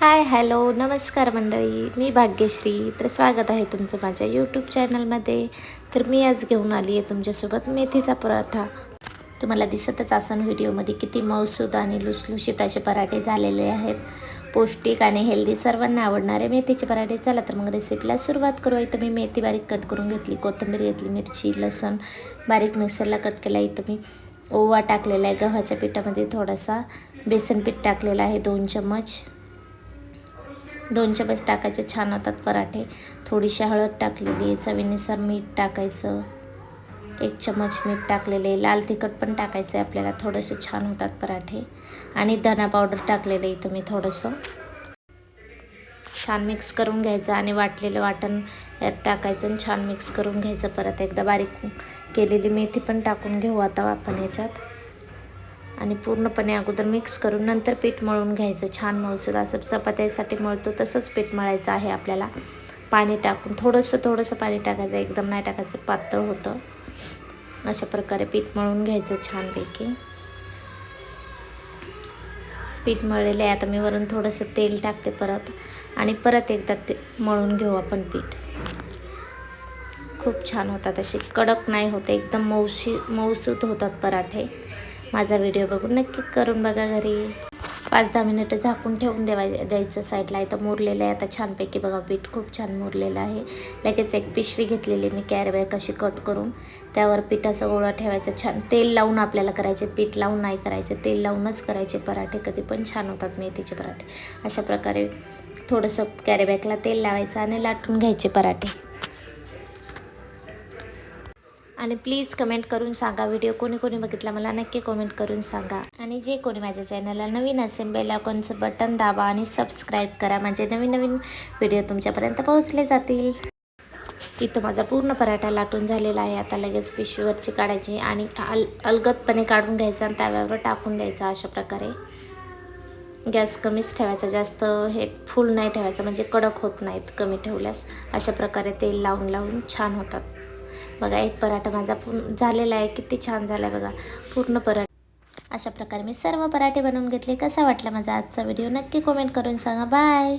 Hi hello नमस्कार मंडळी, मी भाग्यश्री. तर स्वागत आहे तुमचं माझ्या यूट्यूब चॅनलमध्ये. तर मी आज घेऊन आली आहे तुमच्यासोबत मेथीचा पराठा. तुम्हाला दिसतच असन व्हिडिओमध्ये किती मऊसूद आणि लुसलुशीत असे पराठे झालेले आहेत. पौष्टिक आणि हेल्दी सर्वांना आवडणारे मेथीचे पराठे. चला तर मग रेसिपीला सुरुवात करू. इथं मी मेथी बारीक कट करून घेतली, कोथिंबीर घेतली, मिरची लसूण बारीक मिक्सरला कट केला. इथं मी ओवा टाकलेला आहे, गव्हाच्या पिठामध्ये थोडासा बेसन पीठ टाकलेलं आहे, 2 चमच टाकायचे, छान होतात पराठे. थोडीशी हळद टाकलेली आहे, चवीनुसार मीठ टाकायचं, 1 चमच मीठ टाकलेले, लाल तिखट पण टाकायचं आहे आपल्याला, थोडंसं छान होतात पराठे. आणि धना पावडर टाकलेलं आहे इथं मी थोडंसं. छान मिक्स करून घ्यायचं आणि वाटलेलं वाटण यात टाकायचं आणि छान मिक्स करून घ्यायचं. परत एकदा बारीक केलेली मेथी पण टाकून घेऊ आता आपण याच्यात. आणि पूर्णपणे अगोदर मिक्स करून नंतर पीठ मळून घ्यायचं. छान मऊसूद असं चपात्यासाठी मळतो तसंच पीठ मळायचं आहे आपल्याला. पाणी टाकून थोडंसं पाणी टाकायचं, एकदम नाही टाकायचं, पातळ होतं. अशा प्रकारे पीठ मळून घ्यायचं छानपैकी. पीठ मळलेलं आहे. आता मी वरून थोडंसं तेल टाकते परत आणि परत एकदा ते मळून घेऊ आपण पीठ. खूप छान होतात, असे कडक नाही होते, एकदम मऊसूद होतात पराठे. माझा व्हिडिओ बघून नक्की करून बघा घरी. 5-10 मिनिटं झाकून ठेवून द्यायचं साईडला. इथं मुरलेलं आहे आता छानपैकी, बघा पीठ खूप छान मुरलेलं आहे. लगेच एक पिशवी घेतलेली मी कॅरीबॅग अशी कट करून, त्यावर पिठाचा गोळा ठेवायचा. छान तेल लावून आपल्याला करायचे, पीठ लावून नाही करायचे, तेल लावूनच करायचे पराठे. कधी पण छान होतात मेथीचे पराठे. अशा प्रकारे थोडंसं कॅरीबॅगला तेल लावायचं आणि लाटून घ्यायचे पराठे. आणि प्लीज कमेंट करून सांगा, व्हिडिओ कोणी कोणी बघितला मला नक्की कमेंट करून सांगा. आणि जे कोणी माझ्या चॅनलला नवीन असेल, बेल आयकॉनचं बटन दाबा आणि सबस्क्राईब करा, म्हणजे नवीन नवीन व्हिडिओ तुमच्यापर्यंत पोहोचले जातील. इथं माझा पूर्ण पराठा लाटून झालेला आहे. आता लगेच पिशवीवरची काढायची आणि अलगदपणे काढून घ्यायचा आणि तव्यावर टाकून द्यायचा. अशा प्रकारे गॅस कमीच ठेवायचा, जास्त हे फुल नाही ठेवायचं, म्हणजे कडक होत नाहीत कमी ठेवल्यास. अशा प्रकारे तेल लावून लावून छान होतात. बघा एक पराठा माझा पूर्ण झालेला आहे, किती छान झाला आहे बघा पूर्ण पराठा. अशा प्रकारे मी सर्व पराठे बनवून घेतले. कसा वाटला माझा आजचा व्हिडिओ नक्की कमेंट करून सांगा. बाय.